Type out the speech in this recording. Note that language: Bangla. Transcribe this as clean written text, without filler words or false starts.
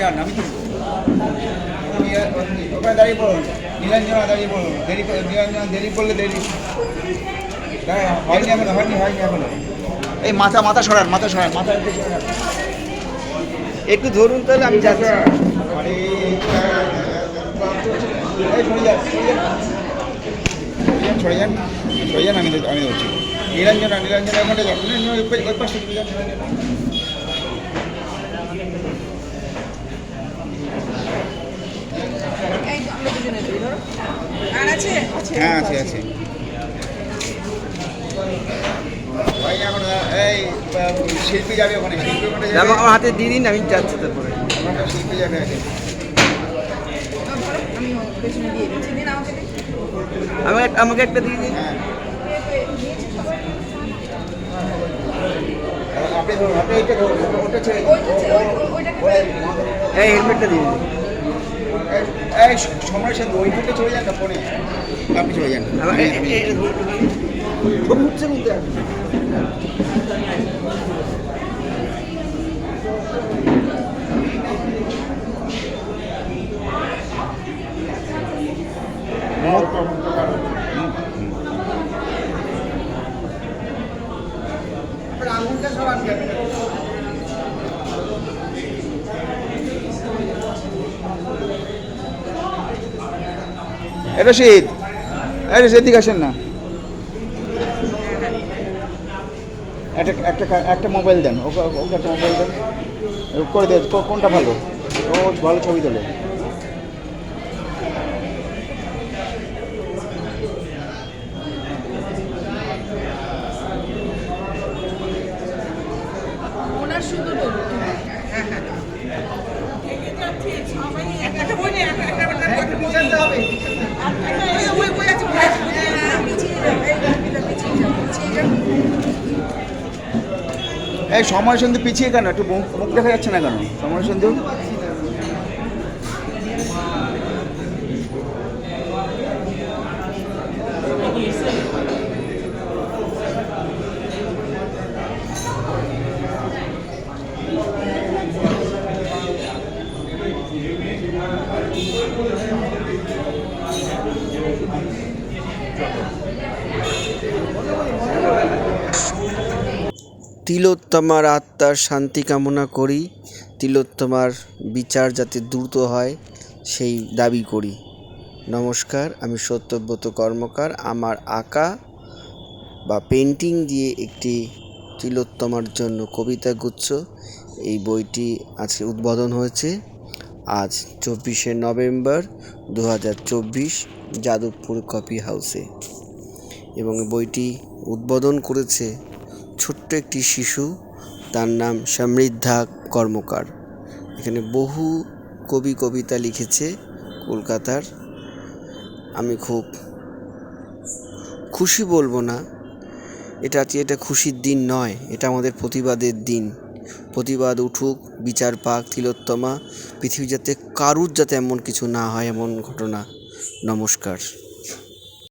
যান, আমি তুলবো। ওখানে দাঁড়িয়ে পড়ুন, নীলাঞ্জনা দাঁড়িয়ে পড়ুন, নীলাঞ্জনা দেরি করলে দেরি হয়নি এখনো, হয়নি এখনো। এই মাথা মাথা সরান, মাথা একটু সরান। একটু ধরুন তাহলে আমি যাচ্ছি। এই সরে যান, আমি ধরছি। নীলাঞ্জনা ওখানে যান, ওই পাশে যান। হ্যাঁ আছে। এই শিল্পী যাবে ওখানে, আমার হাতে দিয়ে দিন, আমি যাচ্ছি তারপরে। শিল্পী যাবে আগে। আমাকে একটা দিয়ে দিন। আপনি ধরুন, ওটা ছেড়ে এই হেলমেটটা দিয়ে দিন। এই সময়ের সাথে ওই দিকে চলে যান না ফোনে, আপনি চলে যান। রশিদ, দিকে আসেন না। একটা মোবাইল দেন, ওকে একটা মোবাইল দেন, করে দেন। কোনটা ভালো? ও ভালো ছবি তোলে। এই সময় সন্ধু পিছিয়ে কেন? একটু মুখ দেখা যাচ্ছে না কেন সময় সন্ধু? তিলোত্তমার আত্মার শান্তি কামনা করি, তিলোত্তমার বিচার যাতে দ্রুত হয় সেই দাবি করি। নমস্কার, আমি সত্যব্রত কর্মকার। আমার আঁকা বা পেন্টিং দিয়ে একটি তিলোত্তমার জন্য কবিতা গুচ্ছ, এই বইটি আজকে উদ্বোধন হয়েছে। আজ 24শে নভেম্বর 2024 যাদবপুর কফি হাউসে, এবং বইটি উদ্বোধন করেছে ছোট্ট একটি শিশু, তার নাম সমৃদ্ধা কর্মকার। এখানে বহু কবিতা লিখেছে কলকাতার। আমি খুব খুশি, বলবো না, এটা খুশির দিন নয়, এটা আমাদের প্রতিবাদের দিন। প্রতিবাদ উঠুক, বিচার পাক তিলোত্তমা, পৃথিবী যাতে কারুর যাতে এমন কিছু না হয়, এমন ঘটনা। নমস্কার।